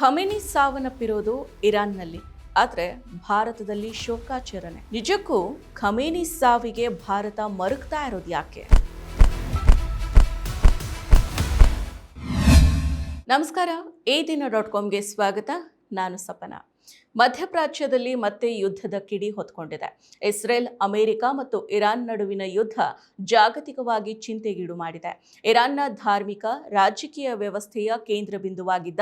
Khamenei ಸಾವನ್ನಪ್ಪಿರೋದು ಇರಾನ್ನಲ್ಲಿ, ಆದರೆ ಭಾರತದಲ್ಲಿ ಶೋಕಾಚರಣೆ. ನಿಜಕ್ಕೂ ಖಮೇನಿ ಸಾವಿಗೆ ಭಾರತ ಮರುಗ್ತಾ ಇರೋದು ಯಾಕೆ? ನಮಸ್ಕಾರ, ಈ ದಿನ.comಗೆ ಸ್ವಾಗತ. ನಾನು ಸಪನ. ಮಧ್ಯಪ್ರಾಚ್ಯದಲ್ಲಿ ಮತ್ತೆ ಯುದ್ಧದ ಕಿಡಿ ಹೊತ್ಕೊಂಡಿದೆ. ಇಸ್ರೇಲ್, ಅಮೆರಿಕ ಮತ್ತು ಇರಾನ್ ನಡುವಿನ ಯುದ್ಧ ಜಾಗತಿಕವಾಗಿ ಚಿಂತೆಗೀಡು ಮಾಡಿದೆ. ಇರಾನ್ನ ಧಾರ್ಮಿಕ ರಾಜಕೀಯ ವ್ಯವಸ್ಥೆಯ ಕೇಂದ್ರ ಬಿಂದುವಾಗಿದ್ದ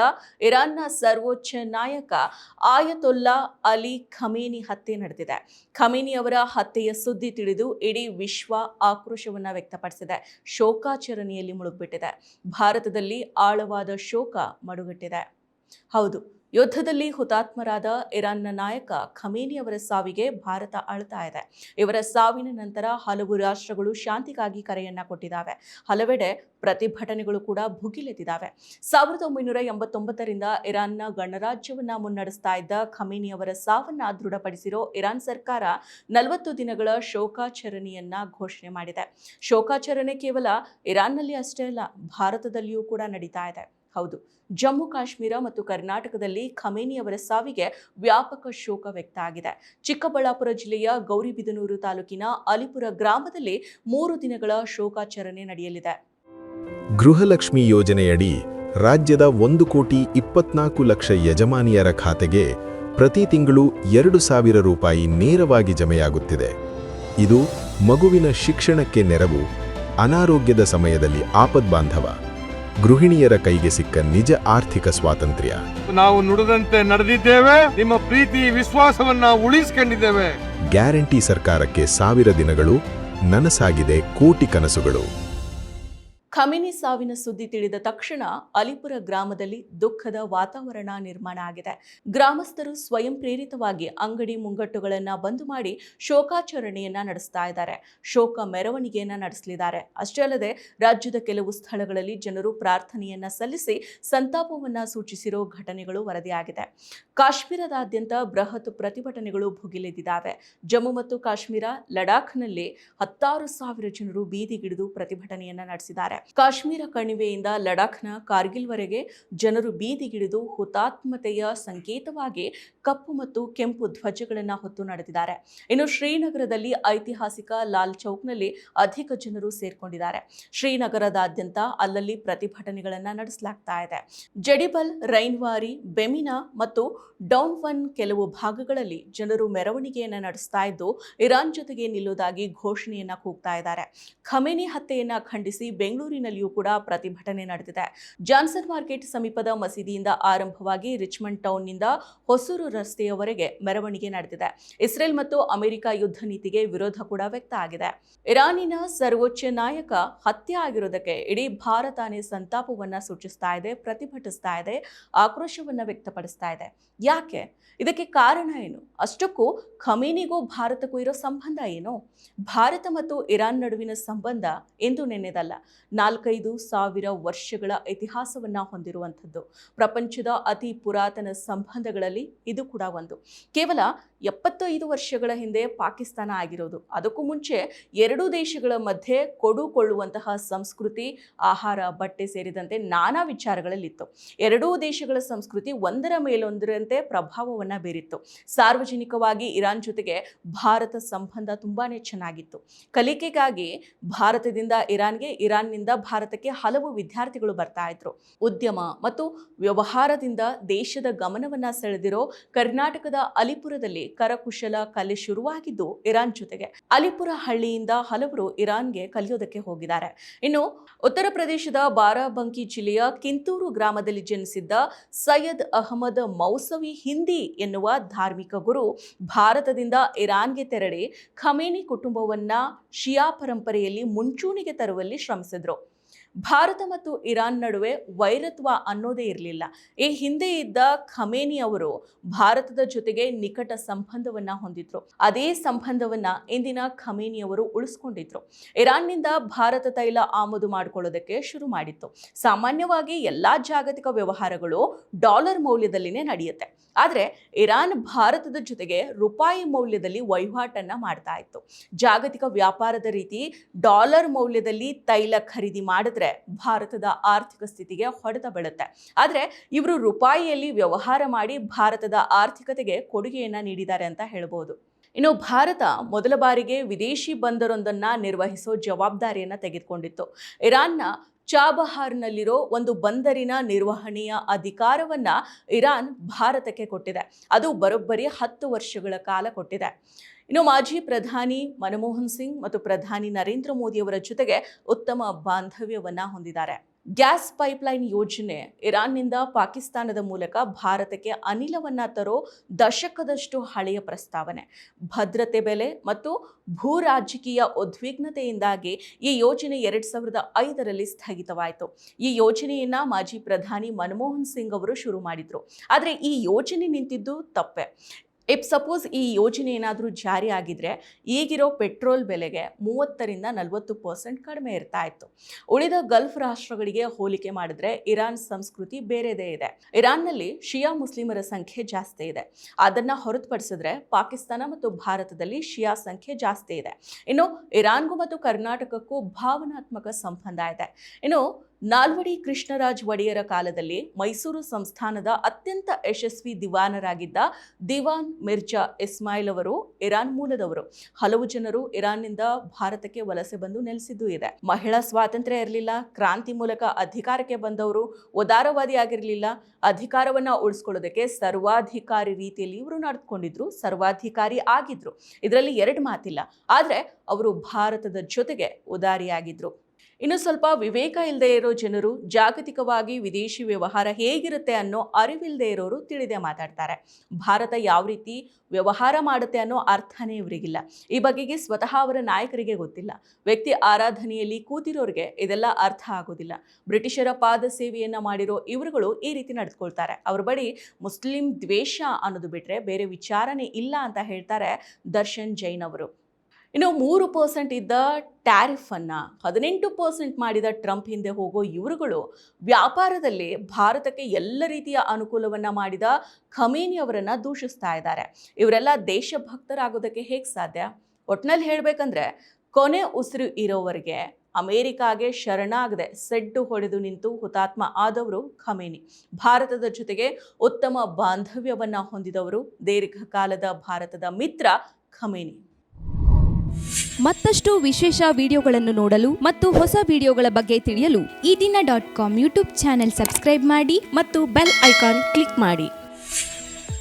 ಇರಾನ್ನ ಸರ್ವೋಚ್ಚ ನಾಯಕ ಆಯತೊಲ್ಲಾ ಅಲಿ ಖಮೇನಿ ಹತ್ಯೆ ನಡೆದಿದೆ. ಖಮೇನಿ ಅವರ ಹತ್ಯೆಯ ಸುದ್ದಿ ತಿಳಿದು ಇಡೀ ವಿಶ್ವ ಆಕ್ರೋಶವನ್ನ ವ್ಯಕ್ತಪಡಿಸಿದೆ. ಶೋಕಾಚರಣೆಯಲ್ಲಿ ಮುಳುಗ್ಬಿಟ್ಟಿದೆ. ಭಾರತದಲ್ಲಿ ಆಳವಾದ ಶೋಕ ಮಡುಗಟ್ಟಿದೆ. ಹೌದು, ಯುದ್ಧದಲ್ಲಿ ಹುತಾತ್ಮರಾದ ಇರಾನ್ನ ನಾಯಕ ಖಮೇನಿ ಅವರ ಸಾವಿಗೆ ಭಾರತ ಅಳ್ತಾ ಇದೆ. ಇವರ ಸಾವಿನ ನಂತರ ಹಲವು ರಾಷ್ಟ್ರಗಳು ಶಾಂತಿಗಾಗಿ ಕರೆಯನ್ನ ಕೊಟ್ಟಿದ್ದಾವೆ. ಹಲವೆಡೆ ಪ್ರತಿಭಟನೆಗಳು ಕೂಡ ಭುಗಿಲೆದ್ದಿದ್ದಾವೆ. 1989ರಿಂದ ಇರಾನ್ನ ಗಣರಾಜ್ಯವನ್ನ ಮುನ್ನಡೆಸ್ತಾ ಇದ್ದ ಖಮೇನಿ ಅವರ ಸಾವನ್ನ ದೃಢಪಡಿಸಿರೋ ಇರಾನ್ ಸರ್ಕಾರ 40 ದಿನಗಳ ಶೋಕಾಚರಣೆಯನ್ನ ಘೋಷಣೆ ಮಾಡಿದೆ. ಶೋಕಾಚರಣೆ ಕೇವಲ ಇರಾನ್ನಲ್ಲಿ ಅಷ್ಟೇ ಅಲ್ಲ, ಭಾರತದಲ್ಲಿಯೂ ಕೂಡ ನಡೀತಾ ಇದೆ. ಹೌದು, ಜಮ್ಮು ಕಾಶ್ಮೀರ ಮತ್ತು ಕರ್ನಾಟಕದಲ್ಲಿ ಖಮೇನಿ ಅವರ ಸಾವಿಗೆ ವ್ಯಾಪಕ ಶೋಕ ವ್ಯಕ್ತ ಆಗಿದೆ. ಚಿಕ್ಕಬಳ್ಳಾಪುರ ಜಿಲ್ಲೆಯ ಗೌರಿಬಿದನೂರು ತಾಲೂಕಿನ ಅಲಿಪುರ ಗ್ರಾಮದಲ್ಲಿ 3 ದಿನಗಳ ಶೋಕಾಚರಣೆ ನಡೆಯಲಿದೆ. ಗೃಹಲಕ್ಷ್ಮಿ ಯೋಜನೆಯಡಿ ರಾಜ್ಯದ 1,24,00,000 ಯಜಮಾನಿಯರ ಖಾತೆಗೆ ಪ್ರತಿ ತಿಂಗಳು 2,000 ರೂಪಾಯಿ ನೇರವಾಗಿ ಜಮೆಯಾಗುತ್ತಿದೆ. ಇದು ಮಗುವಿನ ಶಿಕ್ಷಣಕ್ಕೆ ನೆರವು, ಅನಾರೋಗ್ಯದ ಸಮಯದಲ್ಲಿ ಆಪದ್ಬಾಂಧವ, ಗೃಹಿಣಿಯರ ಕೈಗೆ ಸಿಕ್ಕ ನಿಜ ಆರ್ಥಿಕ ಸ್ವಾತಂತ್ರ್ಯ. ನಾವು ನುಡಿದಂತೆ ನಡೆದಿದ್ದೇವೆ, ನಿಮ್ಮ ಪ್ರೀತಿ ವಿಶ್ವಾಸವನ್ನ ಉಳಿಸಿಕೊಂಡಿದ್ದೇವೆ. ಗ್ಯಾರಂಟಿ ಸರ್ಕಾರಕ್ಕೆ 1000 ದಿನಗಳು, ನನಸಾಗಿದೆ ಕೋಟಿ ಕನಸುಗಳು. ಖಮೇನಿ ಸಾವಿನ ಸುದ್ದಿ ತಿಳಿದ ತಕ್ಷಣ ಅಲಿಪುರ ಗ್ರಾಮದಲ್ಲಿ ದುಃಖದ ವಾತಾವರಣ ನಿರ್ಮಾಣ ಆಗಿದೆ. ಗ್ರಾಮಸ್ಥರು ಸ್ವಯಂ ಪ್ರೇರಿತವಾಗಿ ಅಂಗಡಿ ಮುಂಗಟ್ಟುಗಳನ್ನ ಬಂದ್ ಮಾಡಿ ಶೋಕಾಚರಣೆಯನ್ನ ನಡೆಸ್ತಾ ಇದ್ದಾರೆ. ಶೋಕ ಮೆರವಣಿಗೆಯನ್ನ ನಡೆಸಲಿದ್ದಾರೆ. ಅಷ್ಟೇ ಅಲ್ಲದೆ ರಾಜ್ಯದ ಕೆಲವು ಸ್ಥಳಗಳಲ್ಲಿ ಜನರು ಪ್ರಾರ್ಥನೆಯನ್ನ ಸಲ್ಲಿಸಿ ಸಂತಾಪವನ್ನ ಸೂಚಿಸಿರೋ ಘಟನೆಗಳು ವರದಿಯಾಗಿದೆ. ಕಾಶ್ಮೀರದಾದ್ಯಂತ ಬೃಹತ್ ಪ್ರತಿಭಟನೆಗಳು ಭುಗಿಲೆದ್ದಿದ್ದಾವೆ. ಜಮ್ಮು ಮತ್ತು ಕಾಶ್ಮೀರ, ಲಡಾಖ್ನಲ್ಲಿ 10,000 ಜನರು ಬೀದಿಗಿಳಿದು ಪ್ರತಿಭಟನೆಯನ್ನ ನಡೆಸಿದ್ದಾರೆ. ಕಾಶ್ಮೀರ ಕಣಿವೆಯಿಂದ ಲಡಾಖ್ನ ಕಾರ್ಗಿಲ್ವರೆಗೆ ಜನರು ಬೀದಿಗಿಳಿದು ಹುತಾತ್ಮತೆಯ ಸಂಕೇತವಾಗಿ ಕಪ್ಪು ಮತ್ತು ಕೆಂಪು ಧ್ವಜಗಳನ್ನು ಹೊತ್ತು ನಡೆದಿದ್ದಾರೆ. ಇನ್ನು ಶ್ರೀನಗರದಲ್ಲಿ ಐತಿಹಾಸಿಕ ಲಾಲ್ ಚೌಕ್ನಲ್ಲಿ ಅಧಿಕ ಜನರು ಸೇರ್ಕೊಂಡಿದ್ದಾರೆ. ಶ್ರೀನಗರದಾದ್ಯಂತ ಅಲ್ಲಲ್ಲಿ ಪ್ರತಿಭಟನೆಗಳನ್ನು ನಡೆಸಲಾಗ್ತಾ ಇದೆ. ಜಡಿಬಲ್, ರೈನ್ವಾರಿ, ಬೆಮಿನಾ ಮತ್ತು ಡೌನ್ವನ್ ಕೆಲವು ಭಾಗಗಳಲ್ಲಿ ಜನರು ಮೆರವಣಿಗೆಯನ್ನ ನಡೆಸ್ತಾ ಇದ್ದು ಇರಾನ್ ಜೊತೆಗೆ ನಿಲ್ಲುವುದಾಗಿ ಘೋಷಣೆಯನ್ನ ಕೂಗ್ತಾ ಇದ್ದಾರೆ. ಖಮೇನಿ ಹತ್ಯೆಯನ್ನ ಖಂಡಿಸಿ ಬೆಂಗಳೂರಿನಲ್ಲಿಯೂ ಕೂಡ ಪ್ರತಿಭಟನೆ ನಡೆದಿದೆ. ಜಾನ್ಸನ್ ಮಾರ್ಕೆಟ್ ಸಮೀಪದ ಮಸೀದಿಯಿಂದ ಆರಂಭವಾಗಿ ರಿಚ್ಮಂಡ್ ಟೌನ್ನಿಂದ ಹೊಸೂರು ರಸ್ತೆಯವರೆಗೆ ಮೆರವಣಿಗೆ ನಡೆದಿದೆ. ಇಸ್ರೇಲ್ ಮತ್ತು ಅಮೆರಿಕ ಯುದ್ಧ ನೀತಿಗೆ ವಿರೋಧ ಕೂಡ ವ್ಯಕ್ತ ಆಗಿದೆ. ಇರಾನಿನ ಸರ್ವೋಚ್ಚ ನಾಯಕ ಹತ್ಯೆ ಆಗಿರೋದಕ್ಕೆ ಇಡೀ ಭಾರತನೇ ಸಂತಾಪವನ್ನ ಸೂಚಿಸ್ತಾ ಇದೆ, ಪ್ರತಿಭಟಿಸ್ತಾ ಇದೆ, ಆಕ್ರೋಶವನ್ನ ವ್ಯಕ್ತಪಡಿಸ್ತಾ ಇದೆ. ಯಾಕೆ? ಇದಕ್ಕೆ ಕಾರಣ ಏನು? ಅಷ್ಟಕ್ಕೂ ಖಮೇನಿಗೂ ಭಾರತಕ್ಕೂ ಇರೋ ಸಂಬಂಧ ಏನು? ಭಾರತ ಮತ್ತು ಇರಾನ್ ನಡುವಿನ ಸಂಬಂಧ ಎಂದು ನೆನೆದಲ್ಲ, 4,500 ವರ್ಷಗಳ ಇತಿಹಾಸವನ್ನ ಹೊಂದಿರುವಂಥದ್ದು. ಪ್ರಪಂಚದ ಅತಿ ಪುರಾತನ ಸಂಬಂಧಗಳಲ್ಲಿ ಇದು ಕೂಡ ಒಂದು. ಕೇವಲ 75 ವರ್ಷಗಳ ಹಿಂದೆ ಪಾಕಿಸ್ತಾನ ಆಗಿರೋದು. ಅದಕ್ಕೂ ಮುಂಚೆ 2 ದೇಶಗಳ ಮಧ್ಯೆ ಕೊಡುಕೊಳ್ಳುವಂತಹ ಸಂಸ್ಕೃತಿ, ಆಹಾರ, ಬಟ್ಟೆ ಸೇರಿದಂತೆ ನಾನಾ ವಿಚಾರಗಳಲ್ಲಿತ್ತು. 2 ದೇಶಗಳ ಸಂಸ್ಕೃತಿ ಒಂದರ ಮೇಲೊಂದರಂತೆ ಪ್ರಭಾವವನ್ನ ಬೀರಿತ್ತು. ಸಾರ್ವಜನಿಕವಾಗಿ ಇರಾನ್ ಜೊತೆಗೆ ಭಾರತ ಸಂಬಂಧ ತುಂಬಾನೇ ಚೆನ್ನಾಗಿತ್ತು. ಕಲಿಕೆಗಾಗಿ ಭಾರತದಿಂದ ಇರಾನ್ಗೆ, ಇರಾನ್ನಿಂದ ಭಾರತಕ್ಕೆ ಹಲವು ವಿದ್ಯಾರ್ಥಿಗಳು ಬರ್ತಾ ಇದ್ರು. ಉದ್ಯಮ ಮತ್ತು ವ್ಯವಹಾರದಿಂದ ದೇಶದ ಗಮನವನ್ನ ಸೆಳೆದಿರೋ ಕರ್ನಾಟಕದ ಅಲಿಪುರದಲ್ಲಿ ಕರಕುಶಲ ಕಲೆ ಶುರುವಾಗಿದ್ದು ಇರಾನ್ ಜೊತೆಗೆ. ಅಲಿಪುರ ಹಳ್ಳಿಯಿಂದ ಹಲವರು ಇರಾನ್ಗೆ ಕಲಿಯೋದಕ್ಕೆ ಹೋಗಿದ್ದಾರೆ. ಇನ್ನು ಉತ್ತರ ಪ್ರದೇಶದ ಬಾರಾಬಂಕಿ ಜಿಲ್ಲೆಯ ಕಿಂತೂರು ಗ್ರಾಮದಲ್ಲಿ ಜನಿಸಿದ್ದ ಸೈಯದ್ ಅಹಮದ್ ಮೌಸವಿ ಹಿಂದಿ ಎನ್ನುವ ಧಾರ್ಮಿಕ ಗುರು ಭಾರತದಿಂದ ಇರಾನ್ಗೆ ತೆರಳಿ ಖಮೇನಿ ಕುಟುಂಬವನ್ನ ಶಿಯಾ ಪರಂಪರೆಯಲ್ಲಿ ಮುಂಚೂಣಿಗೆ ತರುವಲ್ಲಿ ಶ್ರಮಿಸಿದ್ರು. ಭಾರತ ಮತ್ತು ಇರಾನ್ ನಡುವೆ ವೈರತ್ವ ಅನ್ನೋದೇ ಇರಲಿಲ್ಲ. ಈ ಹಿಂದೆ ಇದ್ದ ಖಮೇನಿ ಅವರು ಭಾರತದ ಜೊತೆಗೆ ನಿಕಟ ಸಂಬಂಧವನ್ನ ಹೊಂದಿದ್ರು. ಅದೇ ಸಂಬಂಧವನ್ನ ಇಂದಿನ ಖಮೇನಿ ಅವರು ಉಳಿಸ್ಕೊಂಡಿದ್ರು. ಇರಾನ್ನಿಂದ ಭಾರತ ತೈಲ ಆಮದು ಮಾಡಿಕೊಳ್ಳೋದಕ್ಕೆ ಶುರು ಮಾಡಿತ್ತು. ಸಾಮಾನ್ಯವಾಗಿ ಎಲ್ಲಾ ಜಾಗತಿಕ ವ್ಯವಹಾರಗಳು ಡಾಲರ್ ಮೌಲ್ಯದಲ್ಲಿನೇ ನಡೆಯುತ್ತೆ. ಆದರೆ ಇರಾನ್ ಭಾರತದ ಜೊತೆಗೆ ರೂಪಾಯಿ ಮೌಲ್ಯದಲ್ಲಿ ವಹಿವಾಟನ್ನ ಮಾಡ್ತಾ ಇತ್ತು. ಜಾಗತಿಕ ವ್ಯಾಪಾರದ ರೀತಿ ಡಾಲರ್ ಮೌಲ್ಯದಲ್ಲಿ ತೈಲ ಖರೀದಿ ಮಾಡಿದ್ರೆ ಭಾರತದ ಆರ್ಥಿಕ ಸ್ಥಿತಿಗೆ ಹೊಡೆತ ಬೀಳುತ್ತೆ. ಆದರೆ ಇವರು ರೂಪಾಯಿಯಲ್ಲಿ ವ್ಯವಹಾರ ಮಾಡಿ ಭಾರತದ ಆರ್ಥಿಕತೆಗೆ ಕೊಡುಗೆಯನ್ನ ನೀಡಿದ್ದಾರೆ ಅಂತ ಹೇಳ್ಬೋದು. ಇನ್ನು ಭಾರತ ಮೊದಲ ಬಾರಿಗೆ ವಿದೇಶಿ ಬಂದರೊಂದನ್ನ ನಿರ್ವಹಿಸೋ ಜವಾಬ್ದಾರಿಯನ್ನ ತೆಗೆದುಕೊಂಡಿತ್ತು. ಇರಾನ್ನ ಚಾಬಹಾರ್ನಲ್ಲಿರೋ ಒಂದು ಬಂದರಿನ ನಿರ್ವಹಣೆಯ ಅಧಿಕಾರವನ್ನ ಇರಾನ್ ಭಾರತಕ್ಕೆ ಕೊಟ್ಟಿದೆ. ಅದು ಬರೋಬ್ಬರಿ 10 ವರ್ಷಗಳ ಕಾಲ ಕೊಟ್ಟಿದೆ. ಇನ್ನು ಮಾಜಿ ಪ್ರಧಾನಿ ಮನಮೋಹನ್ ಸಿಂಗ್ ಮತ್ತು ಪ್ರಧಾನಿ ನರೇಂದ್ರ ಮೋದಿಯವರ ಜೊತೆಗೆ ಉತ್ತಮ ಬಾಂಧವ್ಯವನ್ನ ಹೊಂದಿದ್ದಾರೆ. ಗ್ಯಾಸ್ ಪೈಪ್ಲೈನ್ ಯೋಜನೆ ಇರಾನ್ನಿಂದ ಪಾಕಿಸ್ತಾನದ ಮೂಲಕ ಭಾರತಕ್ಕೆ ಅನಿಲವನ್ನ ತರೋ ದಶಕದಷ್ಟು ಹಳೆಯ ಪ್ರಸ್ತಾವನೆ. ಭದ್ರತೆ ಬೆಲೆ ಮತ್ತು ಭೂ ರಾಜಕೀಯ ಉದ್ವಿಗ್ನತೆಯಿಂದಾಗಿ ಈ ಯೋಜನೆ 2005ರಲ್ಲಿ ಸ್ಥಗಿತವಾಯಿತು. ಈ ಯೋಜನೆಯನ್ನ ಮಾಜಿ ಪ್ರಧಾನಿ ಮನಮೋಹನ್ ಸಿಂಗ್ ಅವರು ಶುರು ಮಾಡಿದ್ರು. ಆದರೆ ಈ ಯೋಜನೆ ನಿಂತಿದ್ದು ತಪ್ಪೆ. ಇಫ್ ಸಪೋಸ್ ಈ ಯೋಜನೆ ಏನಾದರೂ ಜಾರಿ ಆಗಿದ್ರೆ ಈಗಿರೋ ಪೆಟ್ರೋಲ್ ಬೆಲೆಗೆ 30ರಿಂದ 40% ಕಡಿಮೆ ಇರ್ತಾ ಇತ್ತು. ಉಳಿದ ಗಲ್ಫ್ ರಾಷ್ಟ್ರಗಳಿಗೆ ಹೋಲಿಕೆ ಮಾಡಿದ್ರೆ ಇರಾನ್ ಸಂಸ್ಕೃತಿ ಬೇರೆದೇ ಇದೆ. ಇರಾನ್ನಲ್ಲಿ ಶಿಯಾ ಮುಸ್ಲಿಮರ ಸಂಖ್ಯೆ ಜಾಸ್ತಿ ಇದೆ. ಅದನ್ನ ಹೊರತುಪಡಿಸಿದ್ರೆ ಪಾಕಿಸ್ತಾನ ಮತ್ತು ಭಾರತದಲ್ಲಿ ಶಿಯಾ ಸಂಖ್ಯೆ ಜಾಸ್ತಿ ಇದೆ. ಇನ್ನು ಇರಾನ್ಗೂ ಮತ್ತು ಕರ್ನಾಟಕಕ್ಕೂ ಭಾವನಾತ್ಮಕ ಸಂಬಂಧ ಇದೆ. ಇನ್ನು ನಾಲ್ವಡಿ ಕೃಷ್ಣರಾಜ ಒಡೆಯರ ಕಾಲದಲ್ಲಿ ಮೈಸೂರು ಸಂಸ್ಥಾನದ ಅತ್ಯಂತ ಯಶಸ್ವಿ ದಿವಾನರಾಗಿದ್ದ ದಿವಾನ್ ಮಿರ್ಜಾ ಇಸ್ಮಾಯಿಲ್ ಅವರು ಇರಾನ್ ಮೂಲದವರು. ಹಲವು ಜನರು ಇರಾನ್ನಿಂದ ಭಾರತಕ್ಕೆ ವಲಸೆ ಬಂದು ನೆಲೆಸಿದ್ದೂ ಇದೆ. ಮಹಿಳಾ ಸ್ವಾತಂತ್ರ್ಯ ಇರಲಿಲ್ಲ. ಕ್ರಾಂತಿ ಮೂಲಕ ಅಧಿಕಾರಕ್ಕೆ ಬಂದವರು ಉದಾರವಾದಿ ಆಗಿರಲಿಲ್ಲ. ಅಧಿಕಾರವನ್ನ ಉಳಿಸ್ಕೊಳ್ಳೋದಕ್ಕೆ ಸರ್ವಾಧಿಕಾರಿ ರೀತಿಯಲ್ಲಿ ಇವರು ನಡೆದುಕೊಂಡಿದ್ರು, ಸರ್ವಾಧಿಕಾರಿ ಆಗಿದ್ರು. ಇದರಲ್ಲಿ 2 ಮಾತಿಲ್ಲ. ಆದರೆ ಅವರು ಭಾರತದ ಜೊತೆಗೆ ಉದಾರಿಯಾಗಿದ್ರು. ಇನ್ನು ಸ್ವಲ್ಪ ವಿವೇಕ ಇಲ್ಲದೆ ಇರೋ ಜನರು ಜಾಗತಿಕವಾಗಿ ವಿದೇಶಿ ವ್ಯವಹಾರ ಹೇಗಿರುತ್ತೆ ಅನ್ನೋ ಅರಿವಿಲ್ಲದೆ ಇರೋರು ತಿಳಿದೇ ಮಾತಾಡ್ತಾರೆ. ಭಾರತ ಯಾವ ರೀತಿ ವ್ಯವಹಾರ ಮಾಡುತ್ತೆ ಅನ್ನೋ ಅರ್ಥನೇ ಇವರಿಗಿಲ್ಲ. ಈ ಬಗೆಗೆ ಸ್ವತಃ ಅವರ ನಾಯಕರಿಗೆ ಗೊತ್ತಿಲ್ಲ. ವ್ಯಕ್ತಿ ಆರಾಧನೆಯಲ್ಲಿ ಕೂತಿರೋರಿಗೆ ಇದೆಲ್ಲ ಅರ್ಥ ಆಗೋದಿಲ್ಲ. ಬ್ರಿಟಿಷರ ಪಾದ ಸೇವೆಯನ್ನ ಮಾಡಿರೋ ಇವರುಗಳು ಈ ರೀತಿ ನಡೆದುಕೊಳ್ತಾರೆ. ಅವ್ರ ಬಳಿ ಮುಸ್ಲಿಂ ದ್ವೇಷ ಅನ್ನೋದು ಬಿಟ್ರೆ ಬೇರೆ ವಿಚಾರನೇ ಇಲ್ಲ ಅಂತ ಹೇಳ್ತಾರೆ ದರ್ಶನ್ ಜೈನ್ ಅವರು. ಇನ್ನು 3% ಇದ್ದ ಟ್ಯಾರಿಫ್ ಅನ್ನ 18% ಮಾಡಿದ ಟ್ರಂಪ್ ಹಿಂದೆ ಹೋಗೋ ಇವರುಗಳು ವ್ಯಾಪಾರದಲ್ಲಿ ಭಾರತಕ್ಕೆ ಎಲ್ಲ ರೀತಿಯ ಅನುಕೂಲವನ್ನ ಮಾಡಿದ ಖಮೇನಿ ಅವರನ್ನ ದೂಷಿಸ್ತಾ ಇದ್ದಾರೆ. ಇವರೆಲ್ಲ ದೇಶಭಕ್ತರಾಗೋದಕ್ಕೆ ಹೇಗೆ ಸಾಧ್ಯ? ಒಟ್ನಲ್ಲಿ ಹೇಳ್ಬೇಕಂದ್ರೆ ಕೊನೆ ಉಸಿರು ಇರೋವರೆಗೆ ಅಮೆರಿಕಾಗೆ ಶರಣಾಗದೆ ಸೆಡ್ಡು ಹೊಡೆದು ನಿಂತು ಹುತಾತ್ಮ ಆದವರು ಖಮೇನಿ. ಭಾರತದ ಜೊತೆಗೆ ಉತ್ತಮ ಬಾಂಧವ್ಯವನ್ನ ಹೊಂದಿದವರು, ದೀರ್ಘಕಾಲದ ಭಾರತದ ಮಿತ್ರ ಖಮೇನಿ. ಮತ್ತಷ್ಟು ವಿಶೇಷ ವಿಡಿಯೋಗಳನ್ನು ನೋಡಲು ಮತ್ತು ಹೊಸ ವಿಡಿಯೋಗಳ ಬಗ್ಗೆ ತಿಳಿಯಲು EDina.com ಯೂಟ್ಯೂಬ್ ಚಾನೆಲ್ ಸಬ್ಸ್ಕ್ರೈಬ್ ಮಾಡಿ ಮತ್ತು ಬೆಲ್ ಐಕಾನ್ ಕ್ಲಿಕ್ ಮಾಡಿ.